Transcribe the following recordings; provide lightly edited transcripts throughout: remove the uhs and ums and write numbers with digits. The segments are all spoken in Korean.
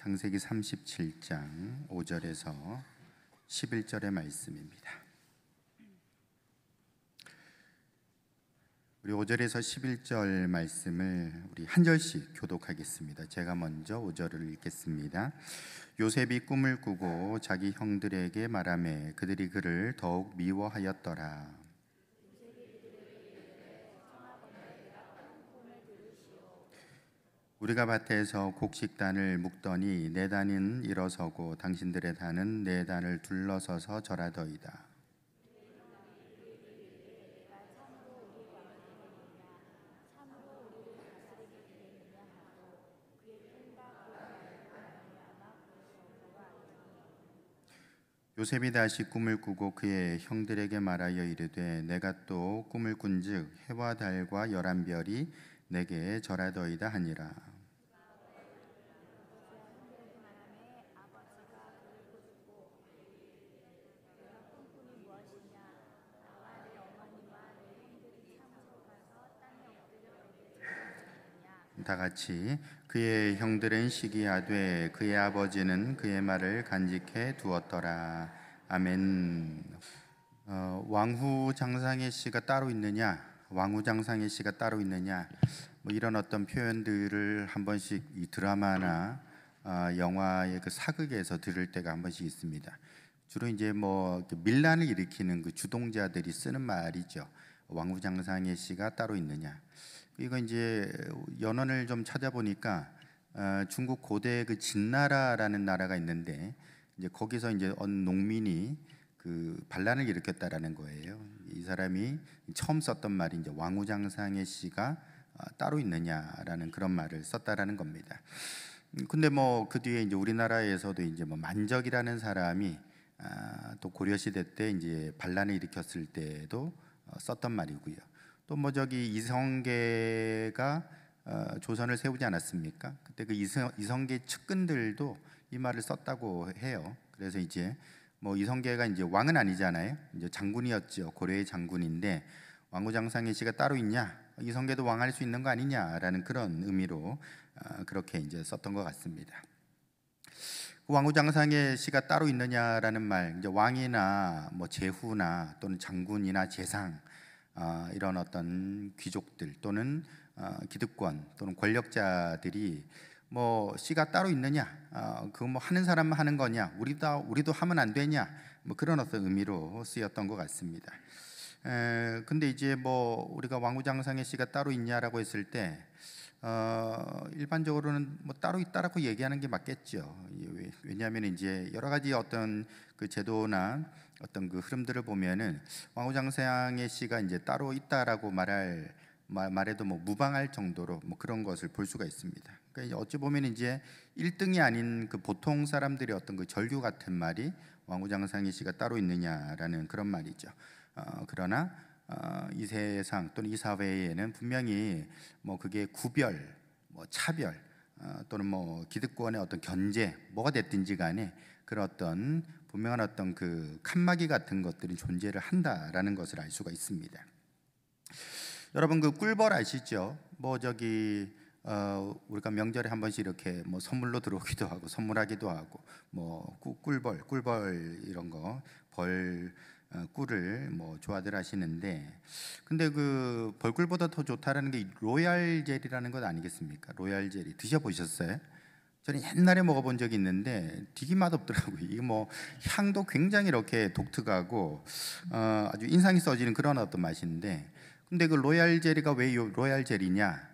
창세기 37장 5절에서 11절의 말씀입니다. 우리 5절에서 11절 말씀을 우리 한 절씩 교독하겠습니다. 제가 먼저 5절을 읽겠습니다. 요셉이 꿈을 꾸고 자기 형들에게 말하매 그들이 그를 더욱 미워하였더라. 우리가 밭에서 곡식단을 묶더니 내 단은 일어서고 당신들의 단은 내 단을 둘러서서 절하더이다. 요셉이 다시 꿈을 꾸고 그의 형들에게 말하여 이르되 내가 또 꿈을 꾼즉 해와 달과 11별이 내게 절하더이다 하니라. 다 같이 그의 형들은 시기하되 그의 아버지는 그의 말을 간직해 두었더라. 아멘. 왕후 장상의 씨가 따로 있느냐, 왕후 장상의 씨가 따로 있느냐, 뭐 이런 어떤 표현들을 한 번씩 이 드라마나 영화의 그 사극에서 들을 때가 한 번씩 있습니다. 주로 이제 뭐 밀란을 일으키는 그 주동자들이 쓰는 말이죠. 왕후 장상의 씨가 따로 있느냐. 이거 이제 연원을 좀 찾아보니까 중국 고대 그 진나라라는 나라가 있는데 이제 거기서 이제 어느 농민이 그 반란을 일으켰다라는 거예요. 이 사람이 처음 썼던 말이 이제 왕후장상의 씨가 따로 있느냐라는 그런 말을 썼다라는 겁니다. 근데 뭐 그 뒤에 이제 우리나라에서도 이제 뭐 만적이라는 사람이 또 고려 시대 때 이제 반란을 일으켰을 때도 썼던 말이고요. 또 뭐 저기 이성계가 조선을 세우지 않았습니까? 그때 그 이성계 측근들도 이 말을 썼다고 해요. 그래서 이제 뭐 이성계가 이제 왕은 아니잖아요. 이제 장군이었죠. 고려의 장군인데 왕후장상의 씨가 따로 있냐? 이성계도 왕할 수 있는 거 아니냐라는 그런 의미로 그렇게 이제 썼던 것 같습니다. 그 왕후장상의 씨가 따로 있느냐라는 말, 이제 왕이나 뭐 제후나 또는 장군이나 재상 이런 어떤 귀족들 또는 기득권 또는 권력자들이 뭐 씨가 따로 있느냐, 그 뭐 하는 사람만 하는 거냐, 우리도 하면 안 되냐, 뭐 그런 어떤 의미로 쓰였던 것 같습니다. 근데 이제 뭐 우리가 왕후장상의 씨가 따로 있냐라고 했을 때 일반적으로는 뭐 따로 있다라고 얘기하는 게 맞겠죠. 왜냐하면 이제 여러 가지 어떤 그 제도나 어떤 그 흐름들을 보면은 왕후장상의 씨가 이제 따로 있다라고 말해도 뭐 무방할 정도로 뭐 그런 것을 볼 수가 있습니다. 그러니까 어찌 보면 이제 1등이 아닌 그 보통 사람들의 어떤 그 절규 같은 말이 왕후장상의 씨가 따로 있느냐라는 그런 말이죠. 그러나 이 세상 또는 이 사회에는 분명히 뭐 그게 구별, 뭐 차별 또는 뭐 기득권의 어떤 견제 뭐가 됐든지 간에 그런 어떤 분명한 어떤 그 칸막이 같은 것들이 존재를 한다라는 것을 알 수가 있습니다. 여러분 그 꿀벌 아시죠? 뭐 저기 우리가 명절에 한 번씩 이렇게 뭐 선물로 들어오기도 하고 선물하기도 하고 뭐 꿀벌 이런 거 꿀을 뭐 좋아들 하시는데, 근데 그 벌꿀보다 더 좋다라는 게 로얄 젤이라는 것 아니겠습니까? 로얄 젤이 드셔보셨어요? 저는 옛날에 먹어본 적이 있는데 되게 맛없더라고요. 이게 뭐 향도 굉장히 이렇게 독특하고 아주 인상이 써지는 그런 어떤 맛인데, 근데 그 로얄 젤리가 왜 로얄 젤이냐?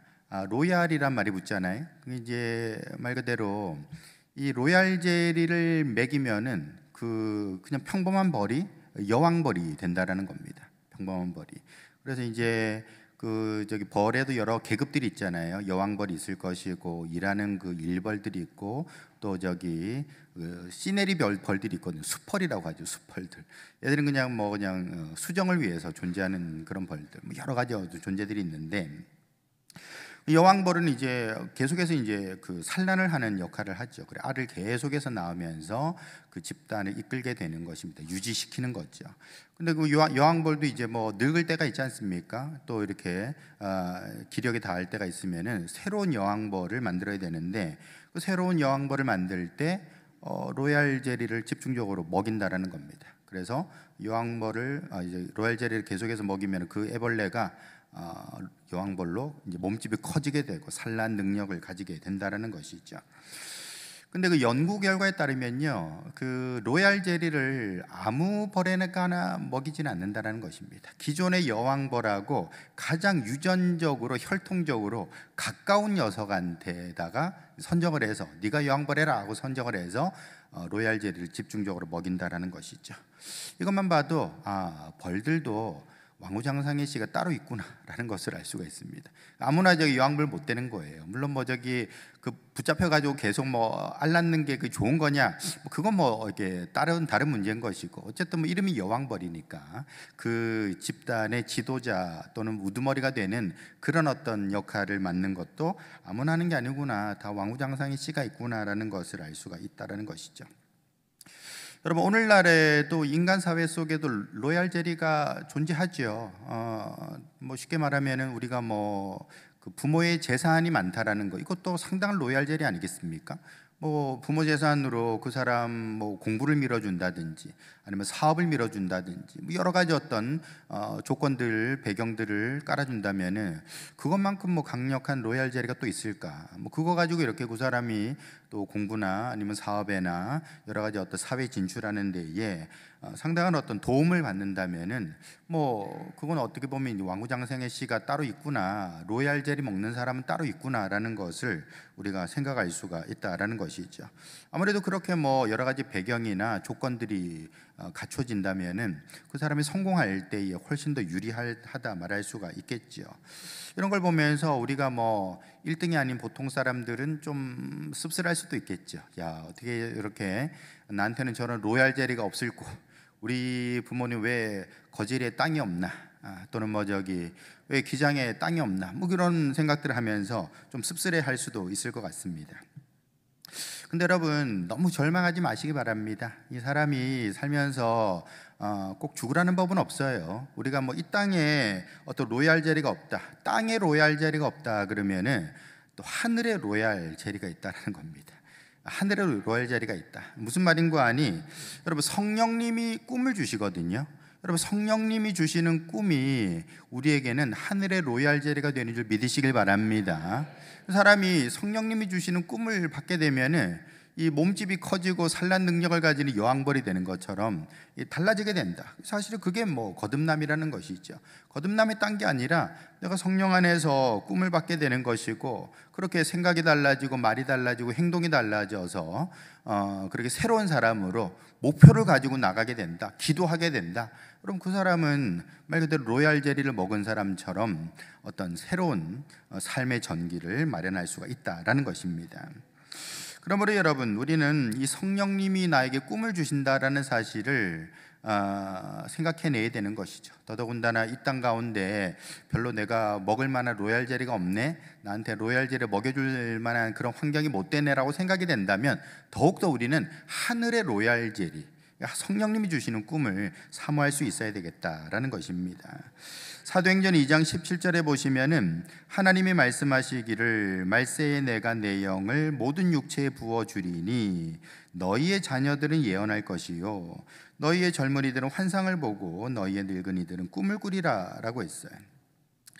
로얄이란 말이 붙잖아요. 이제 말 그대로 이 로얄 젤리를 먹이면은 그냥 평범한 벌이 여왕벌이 된다라는 겁니다. 평범한 벌이. 그래서 이제 그 저기 벌에도 여러 계급들이 있잖아요. 여왕벌이 있을 것이고 일하는 그 일벌들이 있고 또 저기 그 시네리 벌들이 있거든요. 수펄이라고 하죠. 수펄들. 얘들은 그냥 수정을 위해서 존재하는 그런 벌들. 뭐 여러 가지 존재들이 있는데, 여왕벌은 이제 계속해서 이제 그 산란을 하는 역할을 하죠. 그래 알을 계속해서 낳으면서 그 집단을 이끌게 되는 것입니다. 유지시키는 거죠. 근데 그 여왕벌도 이제 뭐 늙을 때가 있지 않습니까? 또 이렇게 기력이 다할 때가 있으면은 새로운 여왕벌을 만들어야 되는데 그 새로운 여왕벌을 만들 때 로얄 젤리를 집중적으로 먹인다라는 겁니다. 그래서 여왕벌을 이제 로얄 젤리를 계속해서 먹이면 그 애벌레가 여왕벌로 이제 몸집이 커지게 되고 산란 능력을 가지게 된다라는 것이죠. 근데 그 연구 결과에 따르면요, 그 로얄 젤리를 아무 벌에나 먹이지는 않는다라는 것입니다. 기존의 여왕벌하고 가장 유전적으로 혈통적으로 가까운 녀석한테다가 선정을 해서 네가 여왕벌해라 하고 선정을 해서 로얄 젤리를 집중적으로 먹인다라는 것이죠. 이것만 봐도 벌들도 왕후장상의 씨가 따로 있구나라는 것을 알 수가 있습니다. 아무나 저기 여왕벌 못 되는 거예요. 물론 뭐 저기 그 붙잡혀 가지고 계속 뭐 알 낳는 게 그 좋은 거냐? 그건 뭐 이게 다른 문제인 것이고, 어쨌든 뭐 이름이 여왕벌이니까 그 집단의 지도자 또는 우두머리가 되는 그런 어떤 역할을 맡는 것도 아무나 하는 게 아니구나. 다 왕후장상의 씨가 있구나라는 것을 알 수가 있다라는 것이죠. 여러분, 오늘날에도 인간 사회 속에도 로얄 젤리가 존재하죠. 뭐 쉽게 말하면은 우리가 뭐 그 부모의 재산이 많다라는 거, 이것도 상당한 로얄 젤리 아니겠습니까? 뭐 부모 재산으로 그 사람 뭐 공부를 밀어준다든지 아니면 사업을 밀어준다든지 뭐 여러 가지 어떤 조건들 배경들을 깔아준다면은 그것만큼 뭐 강력한 로얄 젤리가 또 있을까? 뭐 그거 가지고 이렇게 그 사람이 또 공부나 아니면 사업에나 여러 가지 어떤 사회 진출하는 데에 상당한 어떤 도움을 받는다면은 뭐 그건 어떻게 보면 왕후장생의 씨가 따로 있구나, 로얄 젤리 먹는 사람은 따로 있구나라는 것을 우리가 생각할 수가 있다라는 것이죠. 아무래도 그렇게 뭐 여러 가지 배경이나 조건들이 갖춰진다면은 그 사람이 성공할 때에 훨씬 더 유리하다 말할 수가 있겠죠. 이런 걸 보면서 우리가 뭐 1등이 아닌 보통 사람들은 좀 씁쓸할 수도 있겠죠. 야, 어떻게 이렇게 나한테는 저런 로얄 젤리가 없을 거, 우리 부모님 왜 거제리에 땅이 없나, 또는 뭐 저기 왜 기장에 땅이 없나, 뭐 그런 생각들을 하면서 좀 씁쓸해할 수도 있을 것 같습니다. 근데 여러분, 너무 절망하지 마시기 바랍니다. 이 사람이 살면서 꼭 죽으라는 법은 없어요. 우리가 뭐 이 땅에 어떤 로얄 젤리가 없다, 땅에 로얄 젤리가 없다 그러면은 또 하늘에 로얄 젤리가 있다는 겁니다. 하늘에 로얄 젤리가 있다. 무슨 말인고 하니, 여러분, 성령님이 꿈을 주시거든요. 여러분, 성령님이 주시는 꿈이 우리에게는 하늘의 로얄 젤리가 되는 줄 믿으시길 바랍니다. 사람이 성령님이 주시는 꿈을 받게 되면은 이 몸집이 커지고 산란 능력을 가지는 여왕벌이 되는 것처럼 달라지게 된다. 사실은 그게 뭐 거듭남이라는 것이죠. 거듭남이 딴 게 아니라 내가 성령 안에서 꿈을 받게 되는 것이고, 그렇게 생각이 달라지고 말이 달라지고 행동이 달라져서 그렇게 새로운 사람으로 목표를 가지고 나가게 된다. 기도하게 된다. 그럼 그 사람은 말 그대로 로얄 젤리를 먹은 사람처럼 어떤 새로운 삶의 전기를 마련할 수가 있다라는 것입니다. 그러므로 여러분, 우리는 이 성령님이 나에게 꿈을 주신다라는 사실을 생각해내야 되는 것이죠. 더더군다나 이 땅 가운데 별로 내가 먹을 만한 로얄 젤리가 없네, 나한테 로얄 젤리 먹여줄 만한 그런 환경이 못 되네라고 생각이 된다면 더욱더 우리는 하늘의 로얄 젤리, 성령님이 주시는 꿈을 사모할 수 있어야 되겠다라는 것입니다. 사도행전 2장 17절에 보시면은 하나님이 말씀하시기를 말세에 내가 내 영을 모든 육체에 부어주리니 너희의 자녀들은 예언할 것이요 너희의 젊은이들은 환상을 보고 너희의 늙은이들은 꿈을 꾸리라 라고 했어요.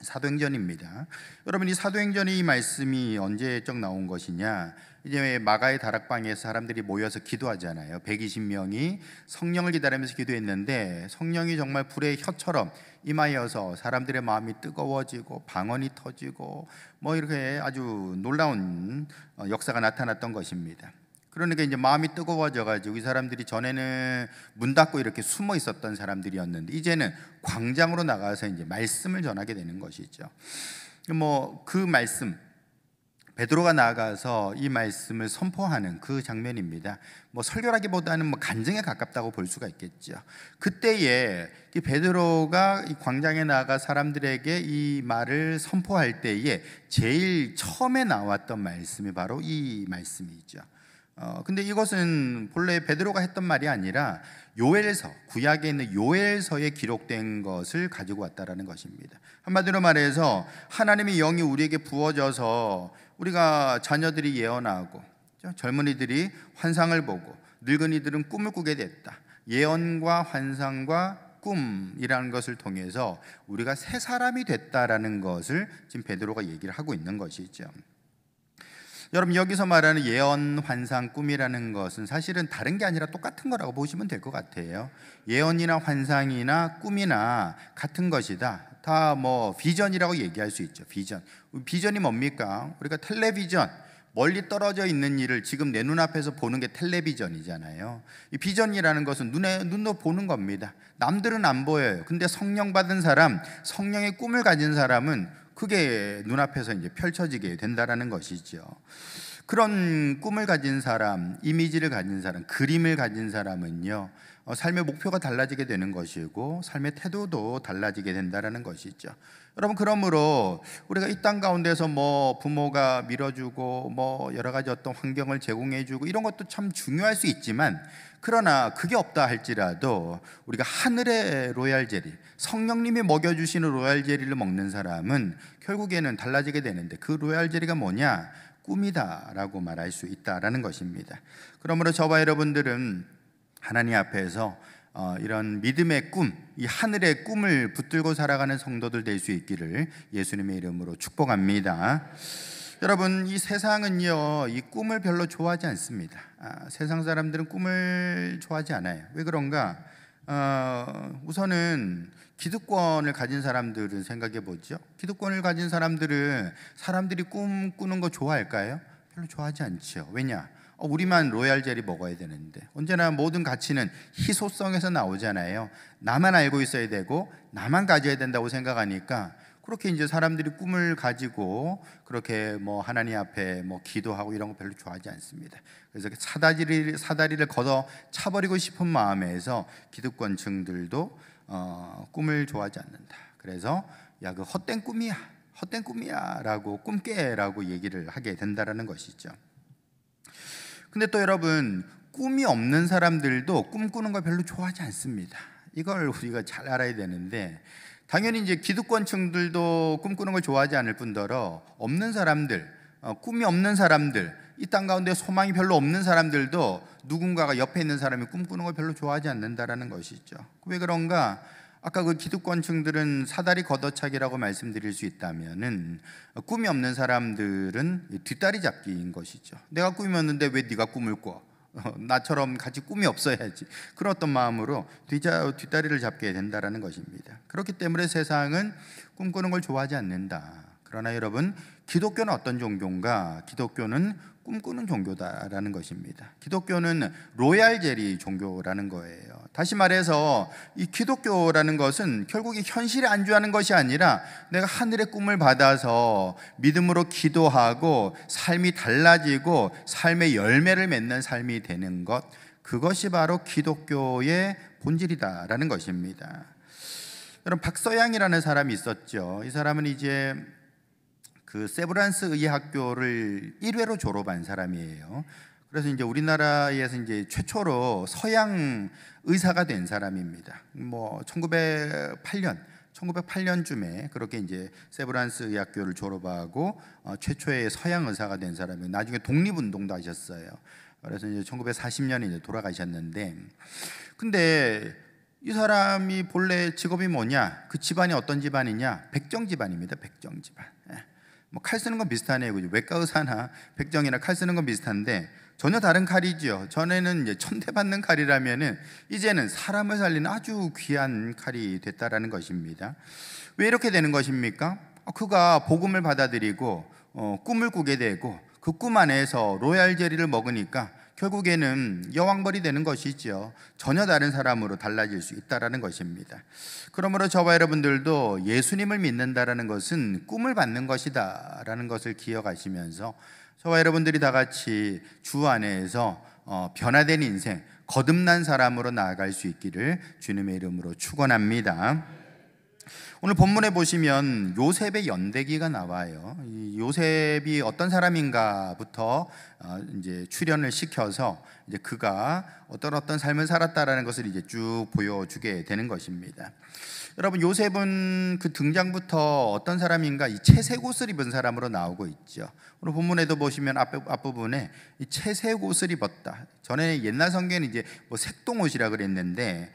사도행전입니다. 여러분, 이 사도행전의 이 말씀이 언제적 나온 것이냐, 이제 마가의 다락방에서 사람들이 모여서 기도하잖아요. 120명이 성령을 기다리면서 기도했는데 성령이 정말 불의 혀처럼 임하여서 사람들의 마음이 뜨거워지고 방언이 터지고 뭐 이렇게 아주 놀라운 역사가 나타났던 것입니다. 그러니까 이제 마음이 뜨거워져 가지고 이 사람들이 전에는 문 닫고 이렇게 숨어 있었던 사람들이었는데 이제는 광장으로 나가서 이제 말씀을 전하게 되는 것이죠. 뭐 그 말씀, 베드로가 나아가서 이 말씀을 선포하는 그 장면입니다. 뭐 설교라기보다는 뭐 간증에 가깝다고 볼 수가 있겠죠. 그때에 이 베드로가 이 광장에 나아가 사람들에게 이 말을 선포할 때에 제일 처음에 나왔던 말씀이 바로 이 말씀이죠. 근데 이것은 본래 베드로가 했던 말이 아니라 요엘서, 구약에 있는 요엘서에 기록된 것을 가지고 왔다라는 것입니다. 한마디로 말해서 하나님의 영이 우리에게 부어져서 우리가 자녀들이 예언하고 젊은이들이 환상을 보고 늙은이들은 꿈을 꾸게 됐다. 예언과 환상과 꿈이라는 것을 통해서 우리가 새 사람이 됐다라는 것을 지금 베드로가 얘기를 하고 있는 것이죠. 여러분, 여기서 말하는 예언, 환상, 꿈이라는 것은 사실은 다른 게 아니라 똑같은 거라고 보시면 될 것 같아요. 예언이나 환상이나 꿈이나 같은 것이다. 다 뭐 비전이라고 얘기할 수 있죠. 비전이 뭡니까? 우리가 텔레비전, 멀리 떨어져 있는 일을 지금 내 눈앞에서 보는 게 텔레비전이잖아요. 이 비전이라는 것은 눈으로 보는 겁니다. 남들은 안 보여요. 근데 성령 받은 사람, 성령의 꿈을 가진 사람은 그게 눈앞에서 이제 펼쳐지게 된다라는 것이죠. 그런 꿈을 가진 사람, 이미지를 가진 사람, 그림을 가진 사람은요, 삶의 목표가 달라지게 되는 것이고 삶의 태도도 달라지게 된다라는 것이죠. 여러분, 그러므로 우리가 이 땅 가운데서 뭐 부모가 밀어주고 뭐 여러 가지 어떤 환경을 제공해주고 이런 것도 참 중요할 수 있지만, 그러나 그게 없다 할지라도 우리가 하늘의 로얄 젤리, 성령님이 먹여주시는 로얄 젤리를 먹는 사람은 결국에는 달라지게 되는데, 그 로얄 젤리가 뭐냐? 꿈이다라고 말할 수 있다라는 것입니다. 그러므로 저와 여러분들은 하나님 앞에서 이런 믿음의 꿈, 이 하늘의 꿈을 붙들고 살아가는 성도들 될 수 있기를 예수님의 이름으로 축복합니다. 여러분, 이 세상은요, 이 꿈을 별로 좋아하지 않습니다. 세상 사람들은 꿈을 좋아하지 않아요. 왜 그런가? 우선은 기득권을 가진 사람들은 생각해 보죠. 기득권을 가진 사람들은 사람들이 꿈 꾸는 거 좋아할까요? 별로 좋아하지 않죠. 왜냐? 우리만 로얄 젤리 먹어야 되는데, 언제나 모든 가치는 희소성에서 나오잖아요. 나만 알고 있어야 되고 나만 가져야 된다고 생각하니까 그렇게 이제 사람들이 꿈을 가지고 그렇게 뭐 하나님 앞에 뭐 기도하고 이런 거 별로 좋아하지 않습니다. 그래서 사다리를 걷어 차버리고 싶은 마음에서 기득권층들도 꿈을 좋아하지 않는다. 그래서 야, 그 헛된 꿈이야 라고, 꿈깨라고 얘기를 하게 된다라는 것이죠. 근데 또 여러분, 꿈이 없는 사람들도 꿈꾸는 걸 별로 좋아하지 않습니다. 이걸 우리가 잘 알아야 되는데, 당연히 이제 기득권층들도 꿈꾸는 걸 좋아하지 않을 뿐더러 없는 사람들, 꿈이 없는 사람들, 이 땅 가운데 소망이 별로 없는 사람들도 누군가가 옆에 있는 사람이 꿈꾸는 걸 별로 좋아하지 않는다라는 것이죠. 왜 그런가? 아까 그 기득권층들은 사다리 걷어차기라고 말씀드릴 수 있다면은, 꿈이 없는 사람들은 뒷다리 잡기인 것이죠. 내가 꿈이 없는데 왜 네가 꿈을 꿔? 나처럼 같이 꿈이 없어야지. 그런 어떤 마음으로 뒷다리를 잡게 된다라는 것입니다. 그렇기 때문에 세상은 꿈꾸는 걸 좋아하지 않는다. 그러나 여러분, 기독교는 어떤 종교인가? 기독교는 꿈꾸는 종교다라는 것입니다. 기독교는 로얄 젤리 종교라는 거예요. 다시 말해서 이 기독교라는 것은 결국에 현실에 안주하는 것이 아니라 내가 하늘의 꿈을 받아서 믿음으로 기도하고 삶이 달라지고 삶의 열매를 맺는 삶이 되는 것, 그것이 바로 기독교의 본질이다라는 것입니다. 여러분, 박서양이라는 사람이 있었죠. 이 사람은 이제 그 세브란스 의학교를 1회로 졸업한 사람이에요. 그래서 이제 우리나라에서 이제 최초로 서양 의사가 된 사람입니다. 뭐 1908년쯤에 그렇게 이제 세브란스 의학교를 졸업하고 최초의 서양 의사가 된 사람이, 나중에 독립운동도 하셨어요. 그래서 이제 1940년에 이제 돌아가셨는데, 근데 이 사람이 본래 직업이 뭐냐? 그 집안이 어떤 집안이냐? 백정 집안입니다. 백정 집안. 뭐 칼 쓰는 건 비슷하네요. 그죠? 외과 의사나 백정이나 칼 쓰는 건 비슷한데 전혀 다른 칼이죠. 전에는 이제 천대받는 칼이라면은 이제는 사람을 살리는 아주 귀한 칼이 됐다라는 것입니다. 왜 이렇게 되는 것입니까? 그가 복음을 받아들이고 꿈을 꾸게 되고 그 꿈 안에서 로얄 젤리를 먹으니까 결국에는 여왕벌이 되는 것이죠. 전혀 다른 사람으로 달라질 수 있다라는 것입니다. 그러므로 저와 여러분들도 예수님을 믿는다라는 것은 꿈을 받는 것이다라는 것을 기억하시면서 저와 여러분들이 다 같이 주 안에서 변화된 인생, 거듭난 사람으로 나아갈 수 있기를 주님의 이름으로 축원합니다. 오늘 본문에 보시면 요셉의 연대기가 나와요. 이 요셉이 어떤 사람인가부터 이제 출연을 시켜서 이제 그가 어떤 삶을 살았다라는 것을 이제 쭉 보여주게 되는 것입니다. 여러분, 요셉은 그 등장부터 어떤 사람인가, 이 채색 옷을 입은 사람으로 나오고 있죠. 오늘 본문에도 보시면 앞부분에 이 채색 옷을 입었다. 전에 옛날 성경에는 이제 뭐 색동옷이라 그랬는데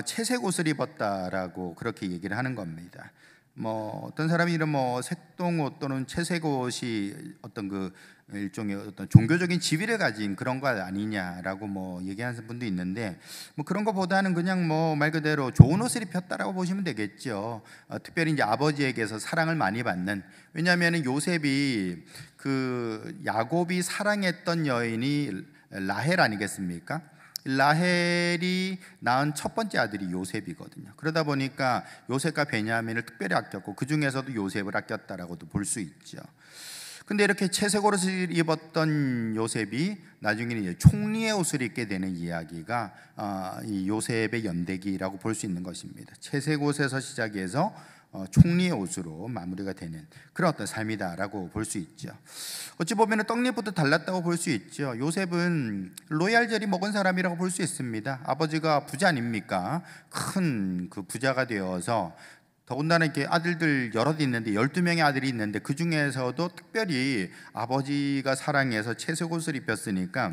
채색 옷을 입었다라고 그렇게 얘기를 하는 겁니다. 뭐 어떤 사람이 이런 뭐 색동옷 또는 채색 옷이 어떤 그 일종의 어떤 종교적인 지위를 가진 그런 것 아니냐라고 뭐 얘기하는 분도 있는데, 뭐 그런 것보다는 그냥 뭐 말 그대로 좋은 옷을 입혔다라고 보시면 되겠죠. 특별히 이제 아버지에게서 사랑을 많이 받는, 왜냐하면 요셉이 그 야곱이 사랑했던 여인이 라헬 아니겠습니까? 라헬이 낳은 첫 번째 아들이 요셉이거든요. 그러다 보니까 요셉과 베냐민을 특별히 아꼈고 그 중에서도 요셉을 아꼈다라고도 볼 수 있죠. 근데 이렇게 채색 옷을 입었던 요셉이 나중에는 이제 총리의 옷을 입게 되는 이야기가 이 요셉의 연대기라고 볼 수 있는 것입니다. 채색 옷에서 시작해서 총리의 옷으로 마무리가 되는 그런 어떤 삶이다라고 볼 수 있죠. 어찌 보면 떡잎부터 달랐다고 볼 수 있죠. 요셉은 로얄 젤리 먹은 사람이라고 볼 수 있습니다. 아버지가 부자 아닙니까? 큰 그 부자가 되어서 더군다나 이렇게 아들들 여럿 있는데 12명의 아들이 있는데 그 중에서도 특별히 아버지가 사랑해서 채색 옷을 입혔으니까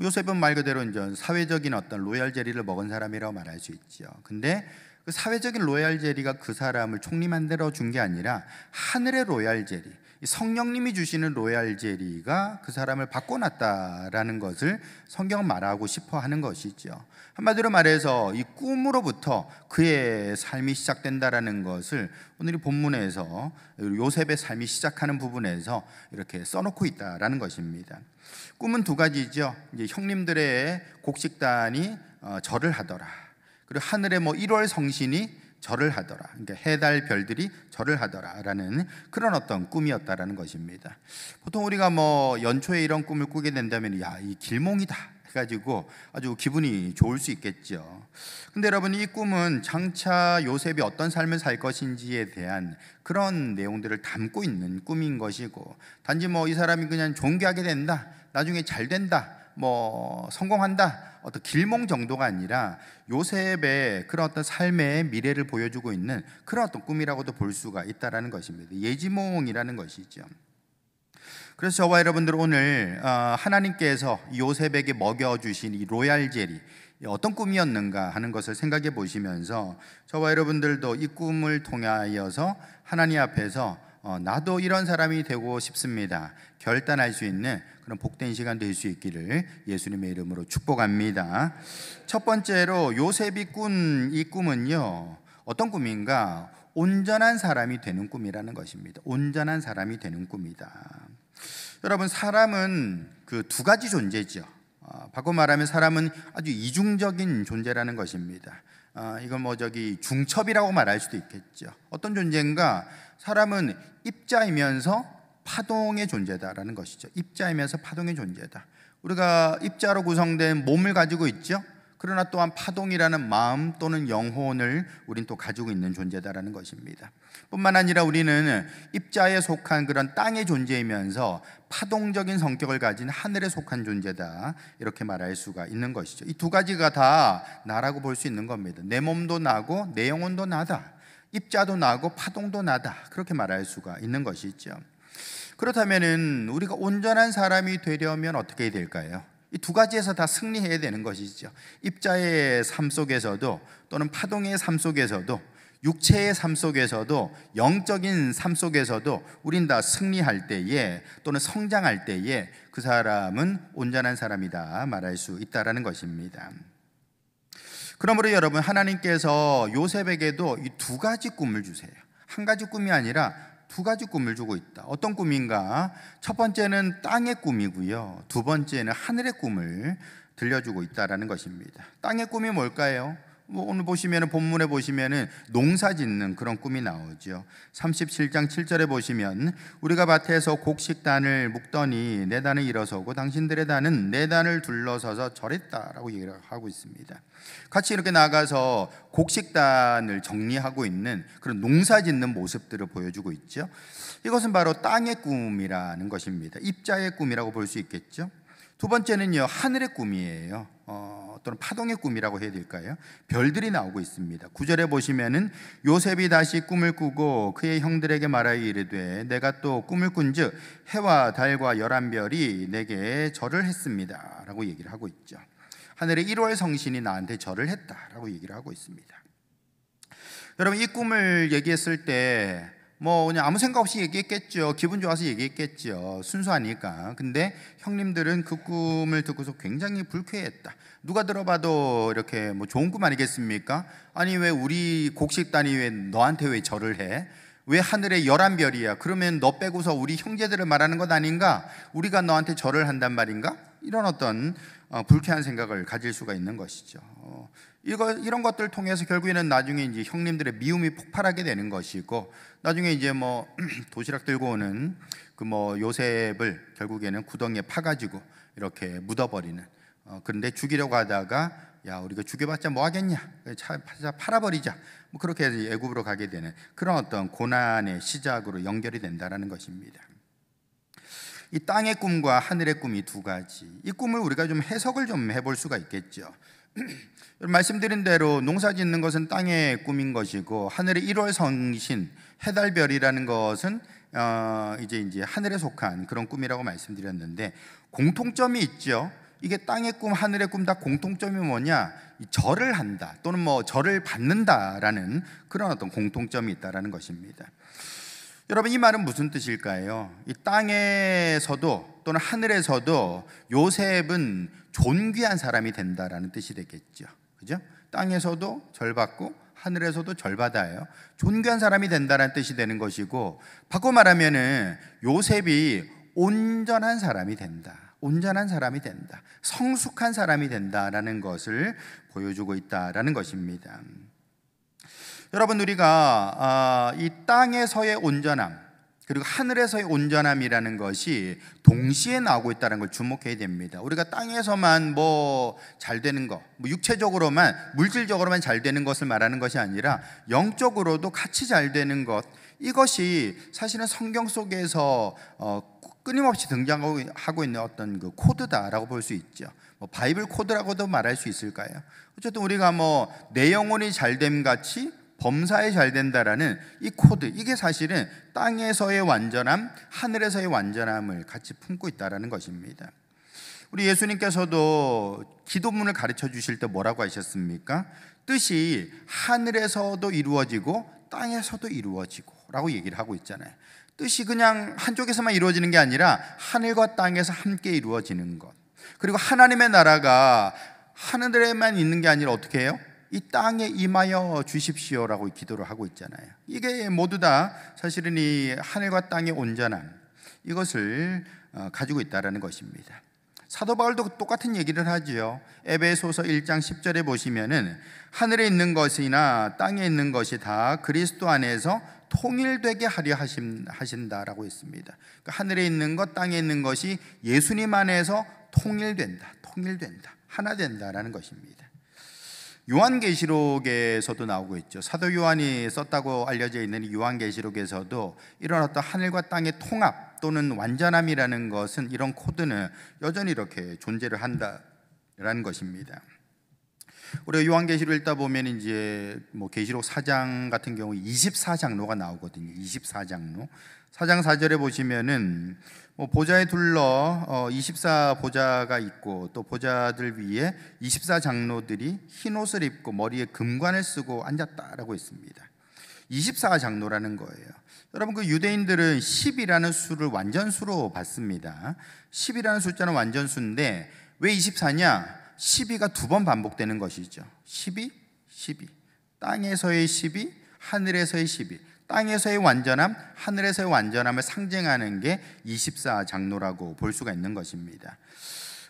요셉은 말 그대로 이제 사회적인 어떤 로얄 젤리를 먹은 사람이라고 말할 수 있죠. 근데 그 사회적인 로얄 젤리가 그 사람을 총리 만들어 준 게 아니라 하늘의 로얄 젤리, 성령님이 주시는 로얄 젤리가 그 사람을 바꿔놨다라는 것을 성경은 말하고 싶어 하는 것이죠. 한마디로 말해서 이 꿈으로부터 그의 삶이 시작된다라는 것을 오늘 이 본문에서 요셉의 삶이 시작하는 부분에서 이렇게 써놓고 있다라는 것입니다. 꿈은 두 가지죠. 이제 형님들의 곡식단이 절을 하더라. 그리고 하늘의 뭐 1월 성신이 절을 하더라. 그러니까 해달 별들이 절을 하더라라는 그런 어떤 꿈이었다라는 것입니다. 보통 우리가 뭐 연초에 이런 꿈을 꾸게 된다면 야, 이 길몽이다 해가지고 아주 기분이 좋을 수 있겠죠. 근데 여러분, 이 꿈은 장차 요셉이 어떤 삶을 살 것인지에 대한 그런 내용들을 담고 있는 꿈인 것이고, 단지 뭐 이 사람이 그냥 존귀하게 된다, 나중에 잘 된다, 뭐 성공한다, 어떤 길몽 정도가 아니라 요셉의 그런 어떤 삶의 미래를 보여주고 있는 그런 어떤 꿈이라고도 볼 수가 있다라는 것입니다. 예지몽이라는 것이죠. 그래서 저와 여러분들 오늘 하나님께서 요셉에게 먹여주신 이 로얄 젤리 어떤 꿈이었는가 하는 것을 생각해 보시면서 저와 여러분들도 이 꿈을 통하여서 하나님 앞에서 나도 이런 사람이 되고 싶습니다, 결단할 수 있는 그런 복된 시간 될 수 있기를 예수님의 이름으로 축복합니다. 첫 번째로 요셉이 꾼 이 꿈은요, 어떤 꿈인가? 온전한 사람이 되는 꿈이라는 것입니다. 온전한 사람이 되는 꿈이다. 여러분, 사람은 그 두 가지 존재죠. 바꿔 말하면 사람은 아주 이중적인 존재라는 것입니다. 이건 뭐 중첩이라고 말할 수도 있겠죠. 어떤 존재인가? 사람은 입자이면서 파동의 존재다라는 것이죠. 입자이면서 파동의 존재다. 우리가 입자로 구성된 몸을 가지고 있죠. 그러나 또한 파동이라는 마음 또는 영혼을 우린 또 가지고 있는 존재다라는 것입니다. 뿐만 아니라 우리는 입자에 속한 그런 땅의 존재이면서 파동적인 성격을 가진 하늘에 속한 존재다, 이렇게 말할 수가 있는 것이죠. 이 두 가지가 다 나라고 볼 수 있는 겁니다. 내 몸도 나고 내 영혼도 나다, 입자도 나고 파동도 나다, 그렇게 말할 수가 있는 것이죠. 그렇다면 우리가 온전한 사람이 되려면 어떻게 해야 될까요? 이 두 가지에서 다 승리해야 되는 것이죠. 입자의 삶 속에서도 또는 파동의 삶 속에서도 육체의 삶 속에서도 영적인 삶 속에서도 우린 다 승리할 때에 또는 성장할 때에 그 사람은 온전한 사람이다 말할 수 있다라는 것입니다. 그러므로 여러분, 하나님께서 요셉에게도 이 두 가지 꿈을 주세요. 한 가지 꿈이 아니라 두 가지 꿈을 주고 있다. 어떤 꿈인가? 첫 번째는 땅의 꿈이고요, 두 번째는 하늘의 꿈을 들려주고 있다라는 것입니다. 땅의 꿈이 뭘까요? 오늘 보시면, 본문에 보시면은 농사 짓는 그런 꿈이 나오죠. 37장 7절에 보시면 우리가 밭에서 곡식단을 묶더니 내 단은 일어서고 당신들의 단은 내 단을 둘러서서 절했다라고 얘기를 하고 있습니다. 같이 이렇게 나가서 곡식단을 정리하고 있는 그런 농사 짓는 모습들을 보여주고 있죠. 이것은 바로 땅의 꿈이라는 것입니다. 입자의 꿈이라고 볼 수 있겠죠. 두 번째는요, 하늘의 꿈이에요. 또는 파동의 꿈이라고 해야 될까요? 별들이 나오고 있습니다. 9절에 보시면은 요셉이 다시 꿈을 꾸고 그의 형들에게 말하여 이르되 내가 또 꿈을 꾼즉 해와 달과 11별이 내게 절을 했습니다 라고 얘기를 하고 있죠. 하늘의 1월 성신이 나한테 절을 했다라고 얘기를 하고 있습니다. 여러분, 이 꿈을 얘기했을 때 그냥 아무 생각 없이 얘기했겠죠. 기분 좋아서 얘기했겠죠. 순수하니까. 근데 형님들은 그 꿈을 듣고서 굉장히 불쾌했다. 누가 들어봐도 이렇게 좋은 꿈 아니겠습니까? 아니, 왜 우리 곡식단이 왜 너한테 왜 절을 해? 왜 하늘에 11별이야? 그러면 너 빼고서 우리 형제들을 말하는 것 아닌가? 우리가 너한테 절을 한단 말인가? 이런 어떤 불쾌한 생각을 가질 수가 있는 것이죠. 이런 것들을 통해서 결국에는 나중에 이제 형님들의 미움이 폭발하게 되는 것이고, 나중에 이제 도시락 들고 오는 요셉을 결국에는 구덩이에 파가지고 이렇게 묻어버리는, 그런데 죽이려고 하다가 야, 우리가 죽여봤자 뭐 하겠냐, 팔아버리자, 그렇게 해서 애굽으로 가게 되는 그런 어떤 고난의 시작으로 연결이 된다라는 것입니다. 이 땅의 꿈과 하늘의 꿈이 두 가지, 이 꿈을 우리가 좀 해석을 좀 해볼 수가 있겠죠. 말씀드린 대로 농사 짓는 것은 땅의 꿈인 것이고, 하늘의 1월 성신 해달별이라는 것은 이제 하늘에 속한 그런 꿈이라고 말씀드렸는데, 공통점이 있죠. 이게 땅의 꿈, 하늘의 꿈 다 공통점이 뭐냐? 절을 한다 또는 절을 받는다라는 그런 어떤 공통점이 있다라는 것입니다. 여러분, 이 말은 무슨 뜻일까요? 이 땅에서도 또는 하늘에서도 요셉은 존귀한 사람이 된다라는 뜻이 되겠죠. 그죠? 땅에서도 절받고 하늘에서도 절받아요. 존귀한 사람이 된다라는 뜻이 되는 것이고, 바꿔 말하면은 요셉이 온전한 사람이 된다. 온전한 사람이 된다. 성숙한 사람이 된다라는 것을 보여주고 있다라는 것입니다. 여러분, 우리가 이 땅에서의 온전함 그리고 하늘에서의 온전함이라는 것이 동시에 나오고 있다는 걸 주목해야 됩니다. 우리가 땅에서만 잘 되는 것, 육체적으로만, 물질적으로만 잘 되는 것을 말하는 것이 아니라 영적으로도 같이 잘 되는 것, 이것이 사실은 성경 속에서 끊임없이 등장하고 있는 어떤 그 코드다라고 볼 수 있죠. 바이블 코드라고도 말할 수 있을까요? 어쨌든 우리가 내 영혼이 잘됨 같이 범사에 잘 된다라는 이 코드, 이게 사실은 땅에서의 완전함, 하늘에서의 완전함을 같이 품고 있다라는 것입니다. 우리 예수님께서도 기도문을 가르쳐 주실 때 뭐라고 하셨습니까? 뜻이 하늘에서도 이루어지고 땅에서도 이루어지고 라고 얘기를 하고 있잖아요. 뜻이 그냥 한쪽에서만 이루어지는 게 아니라 하늘과 땅에서 함께 이루어지는 것, 그리고 하나님의 나라가 하늘에만 있는 게 아니라 어떻게 해요? 이 땅에 임하여 주십시오라고 기도를 하고 있잖아요. 이게 모두 다 사실은 이 하늘과 땅의 온전함, 이것을 가지고 있다는 것입니다. 사도 바울도 똑같은 얘기를 하지요. 에베소서 1장 10절에 보시면은 하늘에 있는 것이나 땅에 있는 것이 다 그리스도 안에서 통일되게 하려 하신다라고 했습니다. 그러니까 하늘에 있는 것, 땅에 있는 것이 예수님 안에서 통일된다, 하나 된다라는 것입니다. 요한계시록에서도 나오고 있죠. 사도 요한이 썼다고 알려져 있는 요한계시록에서도 이런 어떤 하늘과 땅의 통합 또는 완전함이라는 것은, 이런 코드는 여전히 이렇게 존재를 한다라는 것입니다. 우리가 요한계시록 읽다 보면 이제 계시록 4장 같은 경우 24장로가 나오거든요. 24장로. 4장 4절에 보시면은 보좌에 둘러 24보좌가 있고, 또 보좌들 위에 24장로들이 흰 옷을 입고 머리에 금관을 쓰고 앉았다라고 했습니다. 24장로라는 거예요. 여러분, 그 유대인들은 10이라는 수를 완전수로 봤습니다. 10이라는 숫자는 완전수인데 왜 24냐? 12가 두 번 반복되는 것이죠. 12, 12. 땅에서의 12, 하늘에서의 12. 땅에서의 완전함, 하늘에서의 완전함을 상징하는 게 24장로라고 볼 수가 있는 것입니다.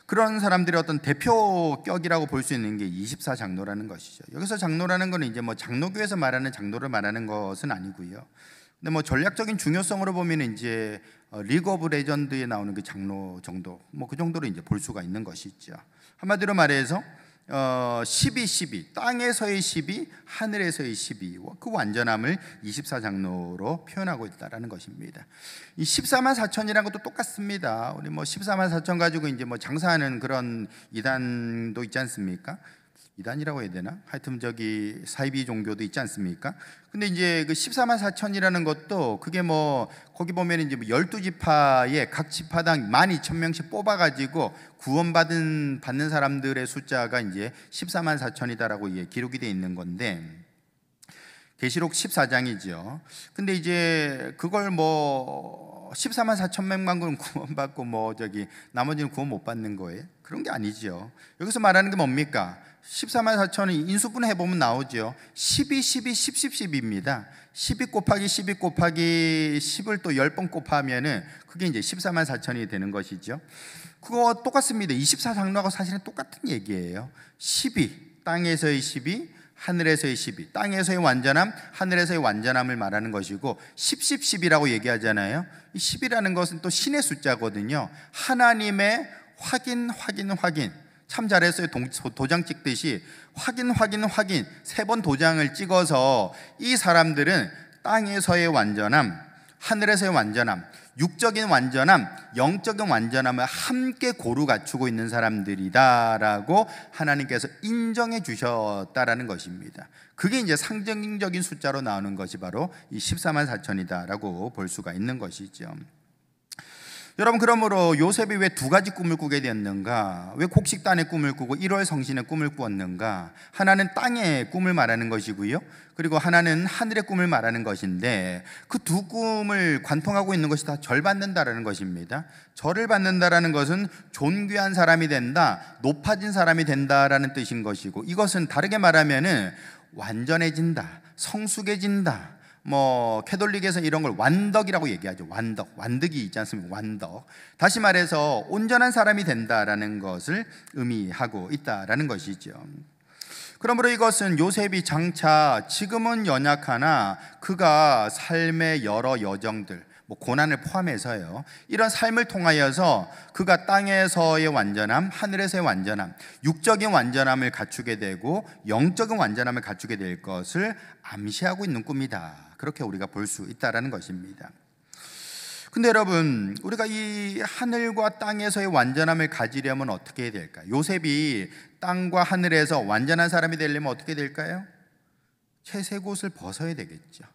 그런 사람들의 어떤 대표격이라고 볼 수 있는 게 24장로라는 것이죠. 여기서 장로라는 것은 이제 뭐 장로교에서 말하는 장로를 말하는 것은 아니고요. 근데 뭐 전략적인 중요성으로 보면 이제 리그 오브 레전드에 나오는 그 장로 정도, 뭐 그 정도로 이제 볼 수가 있는 것이죠. 한마디로 말해서 12, 땅에서의 12, 하늘에서의 12, 그 완전함을 24장로로 표현하고 있다라는 것입니다. 이 14만 4천이라는 것도 똑같습니다. 우리 뭐 14만 4천 가지고 이제 뭐 장사하는 그런 이단도 있지 않습니까? 이단이라고 해야 되나? 하여튼 저기 사이비 종교도 있지 않습니까? 근데 이제 그 14만 4천이라는 것도 그게 뭐 거기 보면 이제 뭐 12지파에 각 지파당 12,000명씩 뽑아가지고 구원받는 사람들의 숫자가 이제 14만 4천이다라고 기록이 되어 있는 건데, 계시록 14장이죠. 근데 이제 그걸 뭐 14만 4천 명만 구원받고 뭐 저기 나머지는 구원 못 받는 거예요? 그런 게 아니죠. 여기서 말하는 게 뭡니까? 14만 4천은 인수분 해보면 나오죠. 12, 12, 10, 10, 10입니다. 12 곱하기 12 곱하기 10을 또 10번 곱하면은 그게 이제 14만 4천이 되는 것이죠. 그거 똑같습니다. 24장로하고 사실은 똑같은 얘기예요. 12, 땅에서의 12, 하늘에서의 12, 땅에서의 완전함, 하늘에서의 완전함을 말하는 것이고, 10, 10, 10이라고 얘기하잖아요. 이 10이라는 것은 또 신의 숫자거든요. 하나님의 확인. 참 잘했어요. 도장 찍듯이 확인 3번 도장을 찍어서 이 사람들은 땅에서의 완전함, 하늘에서의 완전함, 육적인 완전함, 영적인 완전함을 함께 고루 갖추고 있는 사람들이다라고 하나님께서 인정해 주셨다라는 것입니다. 그게 이제 상징적인 숫자로 나오는 것이 바로 이 14만 4천이다라고 볼 수가 있는 것이죠. 여러분, 그러므로 요셉이 왜 두 가지 꿈을 꾸게 되었는가? 왜 곡식단의 꿈을 꾸고 1월 성신의 꿈을 꾸었는가? 하나는 땅의 꿈을 말하는 것이고요, 그리고 하나는 하늘의 꿈을 말하는 것인데, 그 두 꿈을 관통하고 있는 것이 다 절 받는다라는 것입니다. 절을 받는다라는 것은 존귀한 사람이 된다, 높아진 사람이 된다라는 뜻인 것이고, 이것은 다르게 말하면은 완전해진다, 성숙해진다, 뭐 캐톨릭에서 이런 걸 완덕이라고 얘기하죠. 완덕이 있지 않습니까? 완덕. 다시 말해서 온전한 사람이 된다라는 것을 의미하고 있다라는 것이죠. 그러므로 이것은 요셉이 장차 지금은 연약하나 그가 삶의 여러 여정들, 뭐 고난을 포함해서요, 이런 삶을 통하여서 그가 땅에서의 완전함, 하늘에서의 완전함, 육적인 완전함을 갖추게 되고 영적인 완전함을 갖추게 될 것을 암시하고 있는 꿈이다, 그렇게 우리가 볼 수 있다라는 것입니다. 근데 여러분, 우리가 이 하늘과 땅에서의 완전함을 가지려면 어떻게 해야 될까요? 요셉이 땅과 하늘에서 완전한 사람이 되려면 어떻게 될까요? 채색옷을 벗어야 되겠죠.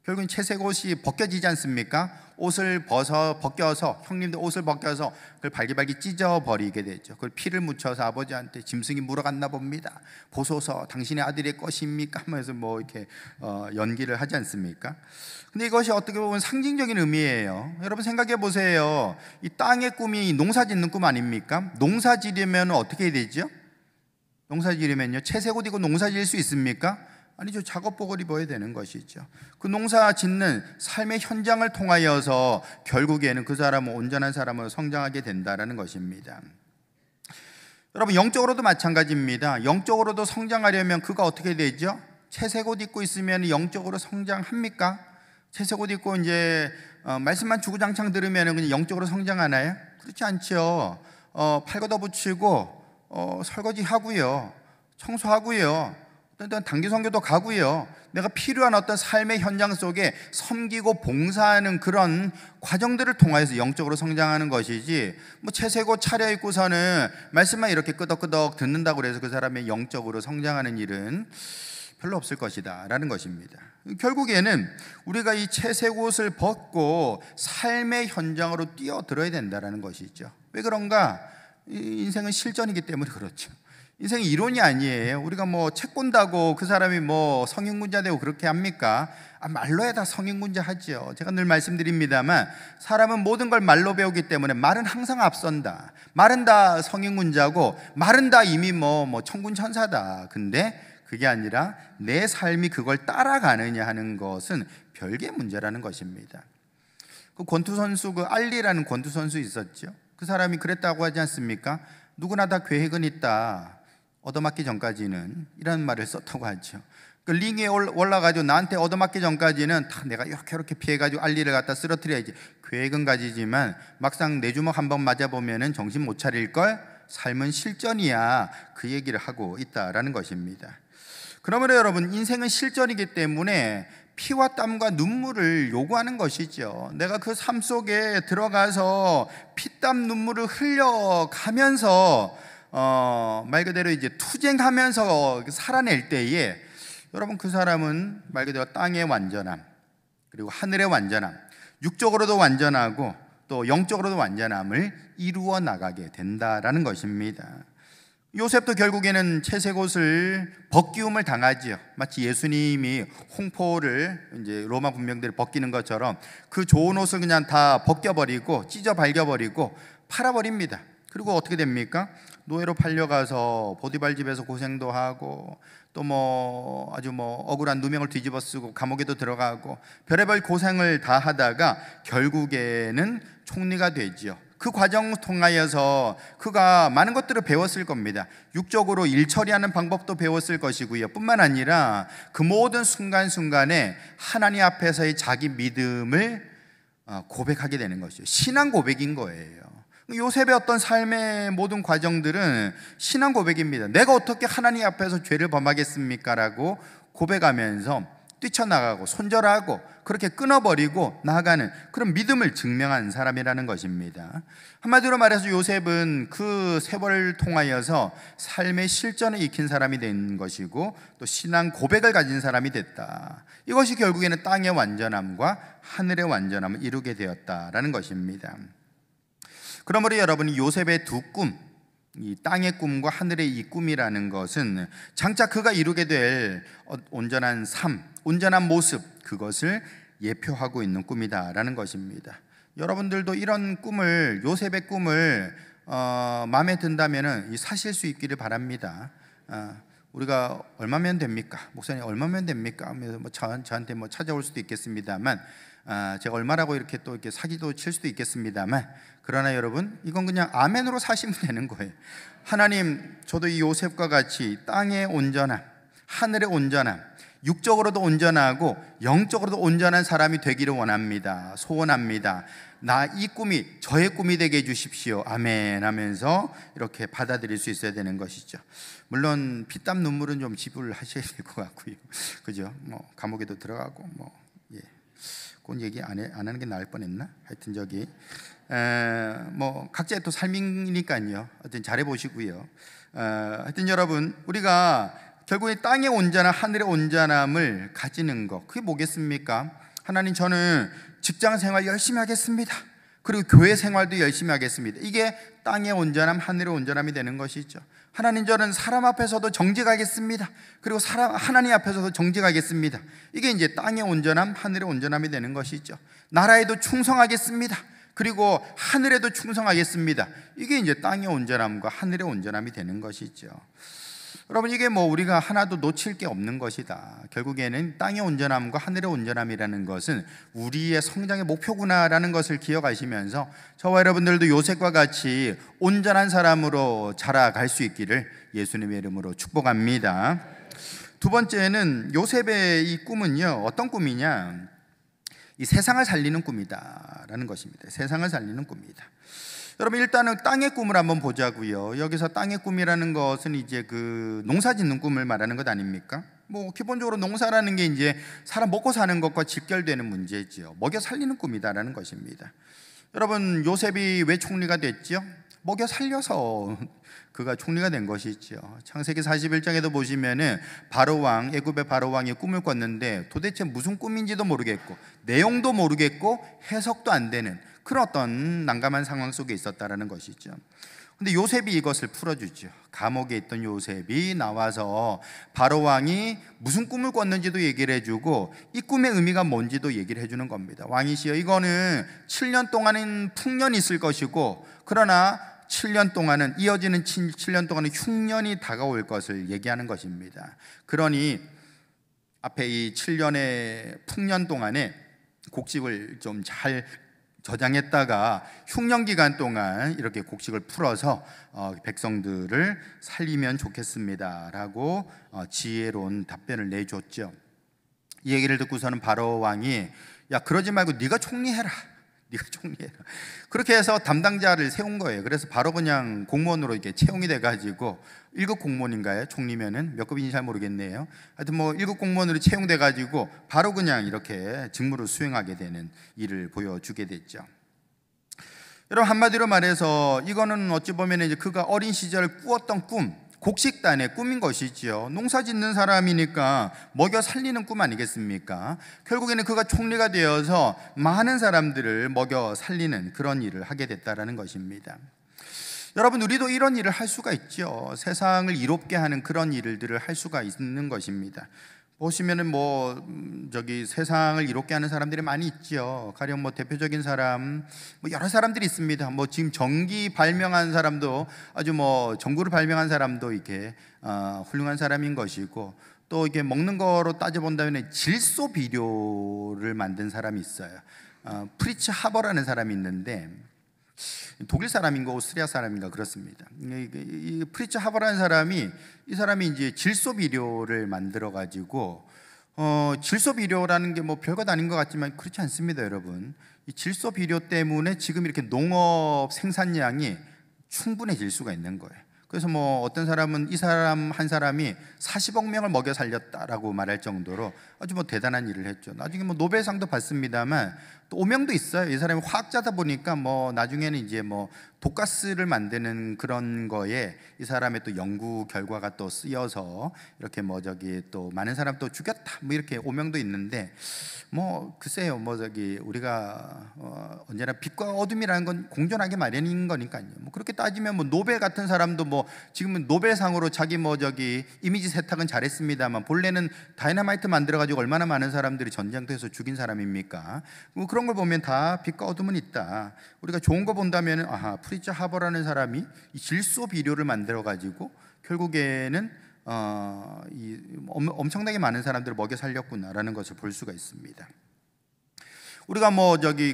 결국은 채색옷이 벗겨지지 않습니까? 옷을 벗겨서, 형님들 옷을 벗겨서 그걸 발기발기 찢어버리게 되죠. 그걸 피를 묻혀서 아버지한테 짐승이 물어갔나 봅니다, 보소서 당신의 아들의 것입니까? 하면서 뭐 이렇게 연기를 하지 않습니까? 근데 이것이 어떻게 보면 상징적인 의미예요. 여러분 생각해 보세요. 이 땅의 꿈이 농사 짓는 꿈 아닙니까? 농사 지르면 어떻게 해야 되죠? 농사 지르면요, 채색옷 입고 농사 지을 수 있습니까? 아니죠. 작업복을 입어야 되는 것이죠. 그 농사 짓는 삶의 현장을 통하여서 결국에는 그 사람은 온전한 사람으로 성장하게 된다는 것입니다. 여러분, 영적으로도 마찬가지입니다. 영적으로도 성장하려면 그가 어떻게 되죠? 채색옷 입고 있으면 영적으로 성장합니까? 채색옷 입고 이제 말씀만 주구장창 들으면 그냥 영적으로 성장하나요? 그렇지 않죠. 팔 걷어붙이고 설거지 하고요, 청소하고요, 일단 단기 선교도 가고요, 내가 필요한 어떤 삶의 현장 속에 섬기고 봉사하는 그런 과정들을 통해서 영적으로 성장하는 것이지, 뭐 채색옷 차려입고서는 말씀만 이렇게 끄덕끄덕 듣는다고 해서 그 사람의 영적으로 성장하는 일은 별로 없을 것이다 라는 것입니다. 결국에는 우리가 이 채색옷을 벗고 삶의 현장으로 뛰어들어야 된다는 것이죠. 왜 그런가? 인생은 실전이기 때문에 그렇죠. 인생이 이론이 아니에요. 우리가 뭐 책 본다고 그 사람이 뭐 성인군자 되고 그렇게 합니까? 말로에 다 성인군자 하죠. 제가 늘 말씀드립니다만, 사람은 모든 걸 말로 배우기 때문에 말은 항상 앞선다. 말은 다 성인군자고 말은 다 이미 뭐 천군천사다. 근데 그게 아니라 내 삶이 그걸 따라가느냐 하는 것은 별개의 문제라는 것입니다. 그 권투 선수, 그 알리라는 권투 선수 있었죠. 그 사람이 그랬다고 하지 않습니까? 누구나 다 계획은 있다, 얻어맞기 전까지는, 이런 말을 썼다고 하죠. 그 링에 올라가지고 나한테 얻어맞기 전까지는 다 내가 이렇게 피해가지고 알리를 갖다 쓰러뜨려야지, 계획은 가지지만 막상 내 주먹 한번 맞아보면은 정신 못 차릴걸, 삶은 실전이야, 그 얘기를 하고 있다라는 것입니다. 그러므로 여러분, 인생은 실전이기 때문에 피와 땀과 눈물을 요구하는 것이죠. 내가 그 삶 속에 들어가서 피땀 눈물을 흘려가면서 말 그대로 이제 투쟁하면서 살아낼 때에 여러분, 그 사람은 말 그대로 땅의 완전함, 그리고 하늘의 완전함, 육적으로도 완전하고 또 영적으로도 완전함을 이루어 나가게 된다라는 것입니다. 요셉도 결국에는 채색 옷을 벗기움을 당하지요. 마치 예수님이 홍포를 이제 로마 군병들이 벗기는 것처럼 그 좋은 옷을 그냥 다 벗겨버리고 찢어 발겨버리고 팔아버립니다. 그리고 어떻게 됩니까? 노예로 팔려가서 보디발 집에서 고생도 하고 또 뭐 아주 뭐 억울한 누명을 뒤집어 쓰고 감옥에도 들어가고 별의별 고생을 다 하다가 결국에는 총리가 되지요. 그 과정을 통하여서 그가 많은 것들을 배웠을 겁니다. 육적으로 일 처리하는 방법도 배웠을 것이고요. 뿐만 아니라 그 모든 순간순간에 하나님 앞에서의 자기 믿음을 고백하게 되는 것이죠. 신앙 고백인 거예요. 요셉의 어떤 삶의 모든 과정들은 신앙 고백입니다. 내가 어떻게 하나님 앞에서 죄를 범하겠습니까? 라고 고백하면서 뛰쳐나가고 손절하고 그렇게 끊어버리고 나아가는 그런 믿음을 증명한 사람이라는 것입니다. 한마디로 말해서 요셉은 그 세월을 통하여서 삶의 실전을 익힌 사람이 된 것이고 또 신앙 고백을 가진 사람이 됐다. 이것이 결국에는 땅의 완전함과 하늘의 완전함을 이루게 되었다라는 것입니다. 그러므로 여러분이 요셉의 두 꿈, 이 땅의 꿈과 하늘의 이 꿈이라는 것은 장차 그가 이루게 될 온전한 삶, 온전한 모습, 그것을 예표하고 있는 꿈이다라는 것입니다. 여러분들도 이런 꿈을, 요셉의 꿈을 마음에 든다면 사실 수 있기를 바랍니다. 우리가 얼마면 됩니까? 목사님 얼마면 됩니까? 하면서 저한테 찾아올 수도 있겠습니다만, 제가 얼마라고 이렇게 또 이렇게 사기도 칠 수도 있겠습니다만, 그러나 여러분, 이건 그냥 아멘으로 사시면 되는 거예요. 하나님, 저도 이 요셉과 같이 땅의 온전함, 하늘의 온전함, 육적으로도 온전하고 영적으로도 온전한 사람이 되기를 원합니다. 소원합니다. 나 이 꿈이 저의 꿈이 되게 해주십시오. 아멘 하면서 이렇게 받아들일 수 있어야 되는 것이죠. 물론 피땀 눈물은 좀 지불하셔야 될 것 같고요. 그죠? 뭐 감옥에도 들어가고 그건 얘기 안 하는 게 나을 뻔했나? 하여튼 뭐 각자의 또 삶이니까요. 하여튼 잘해 보시고요. 하여튼 여러분, 우리가 결국에 땅의 온전함, 하늘의 온전함을 가지는 것, 그게 뭐겠습니까? 하나님, 저는 직장 생활 열심히 하겠습니다. 그리고 교회 생활도 열심히 하겠습니다. 이게 땅의 온전함, 하늘의 온전함이 되는 것이죠. 하나님, 저는 사람 앞에서도 정직하겠습니다. 그리고 하나님 앞에서도 정직하겠습니다. 이게 이제 땅의 온전함, 하늘의 온전함이 되는 것이죠. 나라에도 충성하겠습니다. 그리고 하늘에도 충성하겠습니다. 이게 이제 땅의 온전함과 하늘의 온전함이 되는 것이죠. 여러분, 이게 뭐 우리가 하나도 놓칠 게 없는 것이다. 결국에는 땅의 온전함과 하늘의 온전함이라는 것은 우리의 성장의 목표구나라는 것을 기억하시면서 저와 여러분들도 요셉과 같이 온전한 사람으로 자라갈 수 있기를 예수님의 이름으로 축복합니다. 두 번째는 요셉의 이 꿈은요, 어떤 꿈이냐? 이 세상을 살리는 꿈이다라는 것입니다. 세상을 살리는 꿈이다. 여러분, 일단은 땅의 꿈을 한번 보자고요. 여기서 땅의 꿈이라는 것은 이제 그 농사 짓는 꿈을 말하는 것 아닙니까? 뭐 기본적으로 농사라는 게 이제 사람 먹고 사는 것과 직결되는 문제죠. 먹여 살리는 꿈이다라는 것입니다. 여러분, 요셉이 왜 총리가 됐죠? 먹여 살려서 그가 총리가 된 것이죠. 창세기 41장에도 보시면은 바로왕, 애굽의 바로왕이 꿈을 꿨는데 도대체 무슨 꿈인지도 모르겠고 내용도 모르겠고 해석도 안 되는 그런 어떤 난감한 상황 속에 있었다라는 것이죠. 근데 요셉이 이것을 풀어주죠. 감옥에 있던 요셉이 나와서 바로왕이 무슨 꿈을 꿨는지도 얘기를 해주고 이 꿈의 의미가 뭔지도 얘기를 해주는 겁니다. 왕이시여, 이거는 7년 동안은 풍년이 있을 것이고 그러나 7년 동안은 이어지는 7년 동안은 흉년이 다가올 것을 얘기하는 것입니다. 그러니 앞에 이 7년의 풍년 동안에 곡식을 좀 잘 저장했다가 흉년 기간 동안 이렇게 곡식을 풀어서 백성들을 살리면 좋겠습니다라고 지혜로운 답변을 내줬죠. 이 얘기를 듣고서는 바로 왕이 야 그러지 말고 네가 총리해라. 네가 총리해라. 그렇게 해서 담당자를 세운 거예요. 그래서 바로 그냥 공무원으로 이렇게 채용이 돼가지고 1급 공무원인가요? 총리면은 몇 급인지 잘 모르겠네요. 하여튼 뭐 1급 공무원으로 채용돼가지고 바로 그냥 이렇게 직무를 수행하게 되는 일을 보여주게 됐죠. 여러분 한마디로 말해서 이거는 어찌 보면 이제 그가 어린 시절 꾸었던 꿈, 곡식단의 꿈인 것이지요. 농사 짓는 사람이니까 먹여 살리는 꿈 아니겠습니까? 결국에는 그가 총리가 되어서 많은 사람들을 먹여 살리는 그런 일을 하게 됐다라는 것입니다. 여러분 우리도 이런 일을 할 수가 있죠. 세상을 이롭게 하는 그런 일들을 할 수가 있는 것입니다. 보시면은 세상을 이롭게 하는 사람들이 많이 있죠. 가령 대표적인 사람 여러 사람들이 있습니다. 지금 전기 발명한 사람도 아주 전구를 발명한 사람도 이렇게 훌륭한 사람인 것이고, 또 이게 먹는 거로 따져 본다면 질소 비료를 만든 사람이 있어요. 프리츠 하버라는 사람이 있는데 독일 사람인가 오스트리아 사람인가 그렇습니다. 이 프리츠 하버라는 사람이 이제 질소 비료를 만들어 가지고 질소 비료라는 게 별것 아닌 것 같지만 그렇지 않습니다, 여러분. 이 질소 비료 때문에 지금 이렇게 농업 생산량이 충분해질 수가 있는 거예요. 그래서 어떤 사람은 이 사람 한 사람이 40억 명을 먹여 살렸다라고 말할 정도로 아주 대단한 일을 했죠. 나중에 노벨상도 받습니다만 또 오명도 있어요. 이 사람이 화학자다 보니까 나중에는 이제 독가스를 만드는 그런 거에 이 사람의 또 연구 결과가 또 쓰여서 이렇게 또 많은 사람 또 죽였다 이렇게 오명도 있는데 글쎄요 우리가 언제나 빛과 어둠이라는 건 공존하게 마련인 거니까요. 그렇게 따지면 노벨 같은 사람도 지금은 노벨상으로 자기 이미지 세탁은 잘했습니다만 본래는 다이너마이트 만들어 가지고 얼마나 많은 사람들이 전쟁터에서 죽인 사람입니까? 그런 걸 보면 다 빛과 어둠은 있다. 우리가 좋은 거 본다면 프리츠 하버라는 사람이 이 질소 비료를 만들어 가지고 결국에는 엄청나게 많은 사람들을 먹여 살렸구나라는 것을 볼 수가 있습니다. 우리가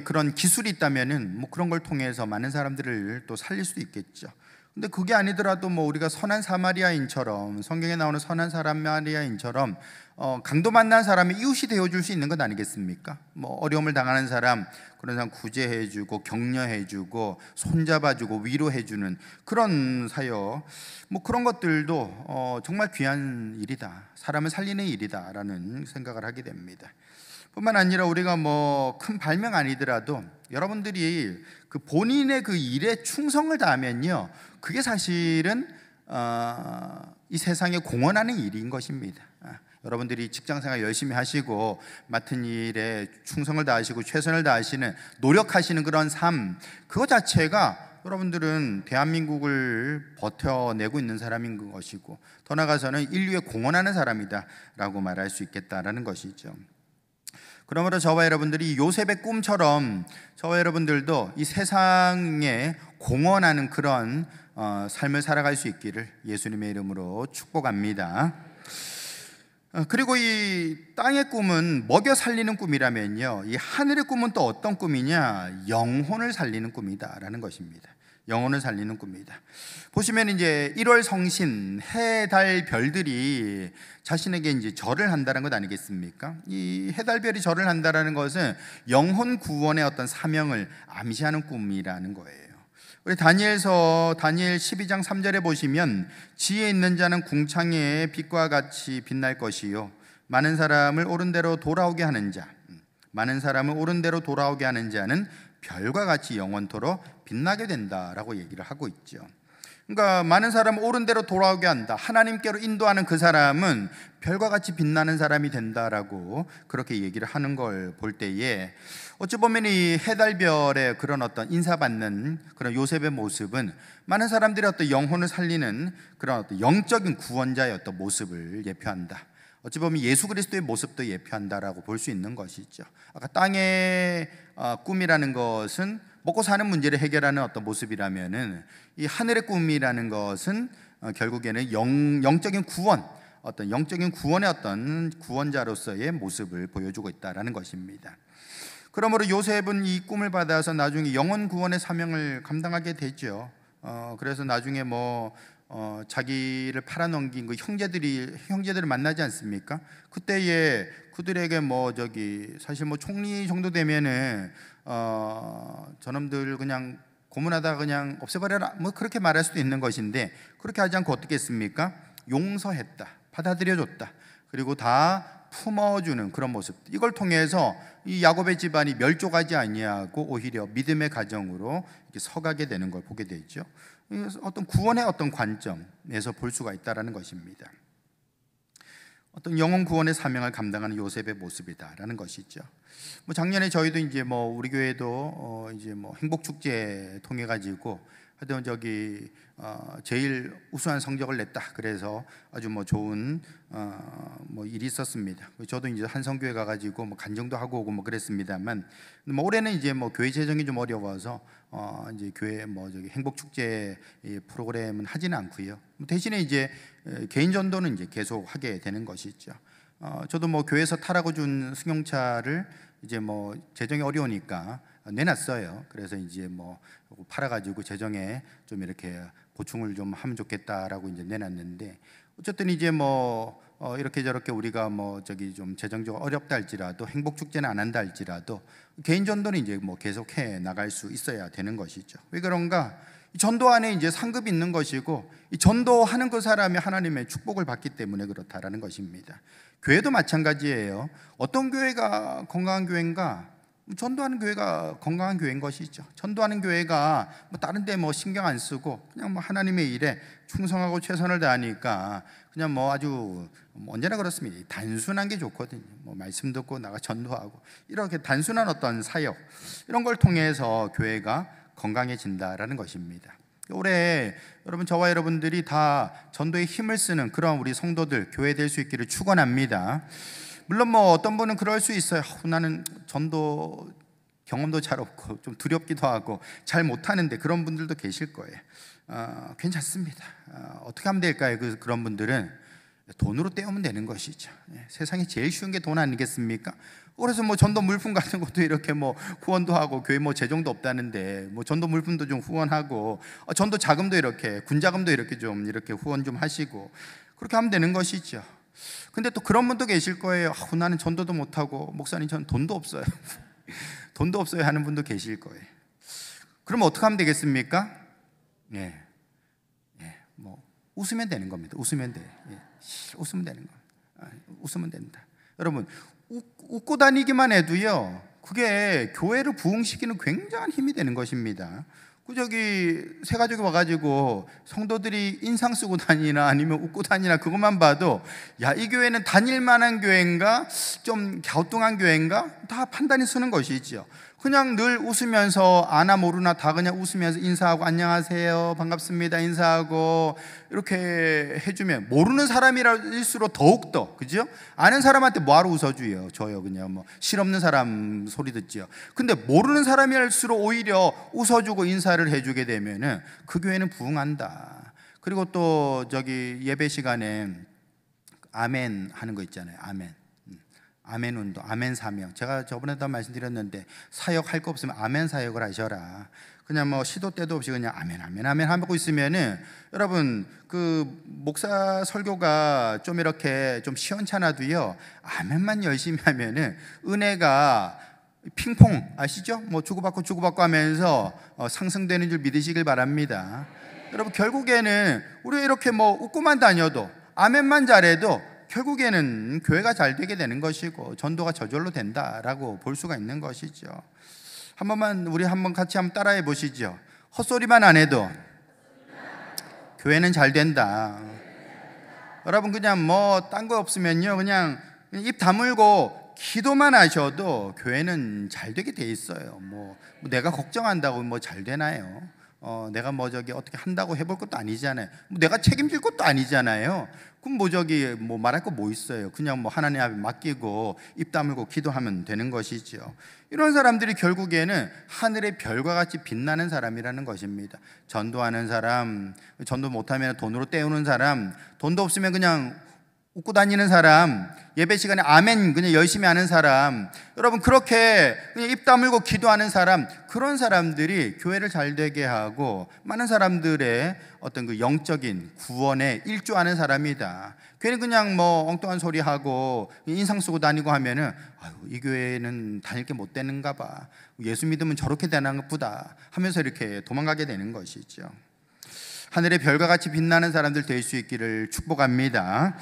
그런 기술이 있다면은 그런 걸 통해서 많은 사람들을 또 살릴 수도 있겠죠. 근데 그게 아니더라도 우리가 선한 사마리아인처럼, 성경에 나오는 선한 사마리아인처럼 강도 만난 사람이 이웃이 되어줄 수 있는 것 아니겠습니까? 어려움을 당하는 사람, 그런 사람 구제해주고 격려해주고 손잡아주고 위로해주는 그런 사역, 그런 것들도 정말 귀한 일이다, 사람을 살리는 일이다라는 생각을 하게 됩니다. 뿐만 아니라 우리가 큰 발명 아니더라도 여러분들이 그 본인의 그 일에 충성을 다하면요, 그게 사실은 이 세상에 공헌하는 일인 것입니다. 여러분들이 직장생활 열심히 하시고 맡은 일에 충성을 다하시고 최선을 다하시는, 노력하시는 그런 삶, 그거 자체가 여러분들은 대한민국을 버텨내고 있는 사람인 것이고, 더 나아가서는 인류에 공헌하는 사람이다 라고 말할 수 있겠다라는 것이죠. 그러므로 저와 여러분들이 요셉의 꿈처럼 저와 여러분들도 이 세상에 공헌하는 그런 삶을 살아갈 수 있기를 예수님의 이름으로 축복합니다. 그리고 이 땅의 꿈은 먹여 살리는 꿈이라면요, 이 하늘의 꿈은 또 어떤 꿈이냐? 영혼을 살리는 꿈이다라는 것입니다. 영혼을 살리는 꿈이다. 보시면 이제 1월 성신, 해, 달, 별들이 자신에게 이제 절을 한다는 것 아니겠습니까? 이 해, 달, 별이 절을 한다는 것은 영혼 구원의 어떤 사명을 암시하는 꿈이라는 거예요. 우리 다니엘서 다니엘 12장 3절에 보시면 지혜 있는 자는 궁창의 빛과 같이 빛날 것이요 많은 사람을 옳은 대로 돌아오게 하는 자, 많은 사람을 옳은 대로 돌아오게 하는 자는 별과 같이 영원토록 빛나게 된다라고 얘기를 하고 있죠. 그러니까 많은 사람을 옳은 대로 돌아오게 한다, 하나님께로 인도하는 그 사람은 별과 같이 빛나는 사람이 된다라고 그렇게 얘기를 하는 걸 볼 때에, 어찌 보면 이 해달별의 그런 어떤 인사받는 그런 요셉의 모습은 많은 사람들이 어떤 영혼을 살리는 그런 어떤 영적인 구원자의 어떤 모습을 예표한다, 어찌 보면 예수 그리스도의 모습도 예표한다라고 볼 수 있는 것이죠. 아까 땅의 꿈이라는 것은 먹고 사는 문제를 해결하는 어떤 모습이라면은 이 하늘의 꿈이라는 것은 결국에는 영적인 구원, 어떤 영적인 구원의 어떤 구원자로서의 모습을 보여주고 있다라는 것입니다. 그러므로 요셉은 이 꿈을 받아서 나중에 영혼 구원의 사명을 감당하게 되죠. 그래서 나중에 자기를 팔아넘긴 그 형제들을 만나지 않습니까? 그때에 그들에게 사실 총리 정도 되면은 저놈들 그냥 고문하다 그냥 없애버려라 그렇게 말할 수도 있는 것인데, 그렇게 하지 않고 어떻게 했습니까? 용서했다, 받아들여줬다, 그리고 다 품어주는 그런 모습, 이걸 통해서 이 야곱의 집안이 멸족하지 아니하고 오히려 믿음의 가정으로 이렇게 서가게 되는 걸 보게 되죠. 어떤 구원의 어떤 관점에서 볼 수가 있다라는 것입니다. 어떤 영혼 구원의 사명을 감당하는 요셉의 모습이다라는 것이죠. 작년에 저희도 이제 우리 교회도 이제 행복 축제 통해 가지고 하여튼 제일 우수한 성적을 냈다. 그래서 아주 좋은 일이 있었습니다. 저도 이제 한성교회 가가지고 간증도 하고 오고 그랬습니다만, 올해는 이제 교회 재정이 좀 어려워서 이제 교회 행복 축제 프로그램은 하지는 않고요. 대신에 이제 개인 전도는 이제 계속 하게 되는 것이죠. 저도 교회에서 타라고 준 승용차를 이제 재정이 어려우니까 내놨어요. 그래서 이제 팔아가지고 재정에 좀 이렇게 보충을 좀 하면 좋겠다라고 이제 내놨는데, 어쨌든 이제 이렇게 저렇게 우리가 좀 재정적으로 어렵다 할지라도, 행복 축제는 안 한다 할지라도 개인 전도는 이제 계속해 나갈 수 있어야 되는 것이죠. 왜 그런가? 이 전도 안에 이제 상급이 있는 것이고, 이 전도하는 그 사람이 하나님의 축복을 받기 때문에 그렇다라는 것입니다. 교회도 마찬가지예요. 어떤 교회가 건강한 교회인가? 전도하는 교회가 건강한 교회인 것이죠. 전도하는 교회가 다른 데 신경 안 쓰고 그냥 하나님의 일에 충성하고 최선을 다하니까 그냥 아주 언제나 그렇습니다. 단순한 게 좋거든요. 말씀 듣고 나가 전도하고, 이렇게 단순한 어떤 사역, 이런 걸 통해서 교회가 건강해진다라는 것입니다. 올해 여러분, 저와 여러분들이 다 전도에 힘을 쓰는 그런 우리 성도들, 교회 될 수 있기를 축원합니다. 물론 어떤 분은 그럴 수 있어요. 나는 전도 경험도 잘 없고 좀 두렵기도 하고 잘 못하는데, 그런 분들도 계실 거예요. 괜찮습니다. 어떻게 하면 될까요? 그런 분들은 돈으로 때우면 되는 것이죠. 세상에 제일 쉬운 게 돈 아니겠습니까? 그래서 전도 물품 같은 것도 이렇게 후원도 하고, 교회 재정도 없다는데 전도 물품도 좀 후원하고, 전도 자금도 이렇게, 군자금도 이렇게 좀 이렇게 후원 좀 하시고, 그렇게 하면 되는 것이죠. 근데 또 그런 분도 계실 거예요. 나는 전도도 못하고, 목사님 저는 돈도 없어요. 돈도 없어요 하는 분도 계실 거예요. 그러면 어떻게 하면 되겠습니까? 웃으면 되는 겁니다. 웃으면 돼. 웃으면 되는 겁니다. 웃으면 된다. 여러분, 웃고 다니기만 해도요, 그게 교회를 부흥시키는 굉장한 힘이 되는 것입니다. 새 가족이 와가지고 성도들이 인상 쓰고 다니나 아니면 웃고 다니나 그것만 봐도, 이 교회는 다닐만한 교회인가 좀 갸우뚱한 교회인가 다 판단이 서는 것이죠. 그냥 늘 웃으면서 아나 모르나 다 그냥 웃으면서 인사하고 안녕하세요 반갑습니다 인사하고 이렇게 해주면, 모르는 사람일수록 더욱더, 그죠? 아는 사람한테 뭐하러 웃어줘요? 저요 그냥 실없는 사람 소리 듣지요. 근데 모르는 사람일수록 오히려 웃어주고 인사를 해주게 되면은 그 교회는 부흥한다. 그리고 또 예배 시간에 아멘 하는 거 있잖아요. 아멘 운동, 아멘 사명. 제가 저번에도 말씀드렸는데, 사역할 거 없으면 아멘 사역을 하셔라. 그냥 시도 때도 없이 그냥 아멘 아멘 아멘 하고 있으면은, 여러분 목사 설교가 좀 이렇게 좀 시원찮아도요, 아멘만 열심히 하면은 은혜가 핑퐁 아시죠? 주고받고 하면서 상승되는 줄 믿으시길 바랍니다. 여러분, 결국에는 우리 이렇게 웃고만 다녀도, 아멘만 잘해도 결국에는 교회가 잘 되게 되는 것이고, 전도가 저절로 된다라고 볼 수가 있는 것이죠. 우리 같이 한번 따라해 보시죠. 헛소리만 안 해도 교회는 잘 된다. 여러분, 그냥 딴 거 없으면요, 그냥 입 다물고 기도만 하셔도 교회는 잘 되게 돼 있어요. 내가 걱정한다고 잘 되나요? 내가 뭐 저기 어떻게 한다고 해볼 것도 아니잖아요. 뭐 내가 책임질 것도 아니잖아요. 그럼 뭐 저기 뭐 말할 거 뭐 있어요. 그냥 뭐 하나님 앞에 맡기고 입 다물고 기도하면 되는 것이죠. 이런 사람들이 결국에는 하늘의 별과 같이 빛나는 사람이라는 것입니다. 전도하는 사람, 전도 못하면 돈으로 때우는 사람, 돈도 없으면 그냥 웃고 다니는 사람, 예배 시간에 아멘 그냥 열심히 하는 사람, 여러분 그렇게 그냥 입 다물고 기도하는 사람, 그런 사람들이 교회를 잘 되게 하고 많은 사람들의 어떤 그 영적인 구원에 일조하는 사람이다. 괜히 그냥 뭐 엉뚱한 소리 하고 인상 쓰고 다니고 하면은 아유, 이 교회는 다닐 게 못 되는가 봐, 예수 믿으면 저렇게 되나 보다 하면서 이렇게 도망가게 되는 것이죠. 하늘의 별과 같이 빛나는 사람들 될 수 있기를 축복합니다.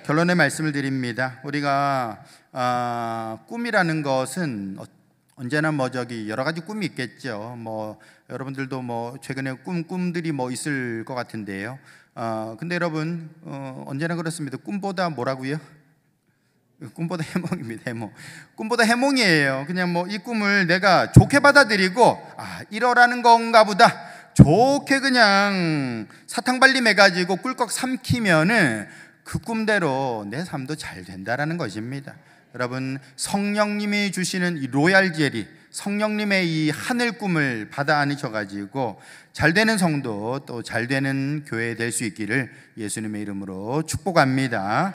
결론의 말씀을 드립니다. 우리가 꿈이라는 것은 언제나 뭐 저기 여러 가지 꿈이 있겠죠. 뭐 여러분들도 뭐 최근에 꿈들이 뭐 있을 것 같은데요. 근데 여러분 언제나 그렇습니다. 꿈보다 뭐라고요? 꿈보다 해몽입니다. 해몽. 꿈보다 해몽이에요. 그냥 뭐 이 꿈을 내가 좋게 받아들이고 이러라는 건가 보다, 좋게 그냥 사탕발림 해가지고 꿀꺽 삼키면은 그 꿈대로 내 삶도 잘 된다라는 것입니다. 여러분, 성령님이 주시는 이 로얄 젤리, 성령님의 이 하늘 꿈을 받아 안으셔가지고 잘 되는 성도, 또 잘 되는 교회 될 수 있기를 예수님의 이름으로 축복합니다.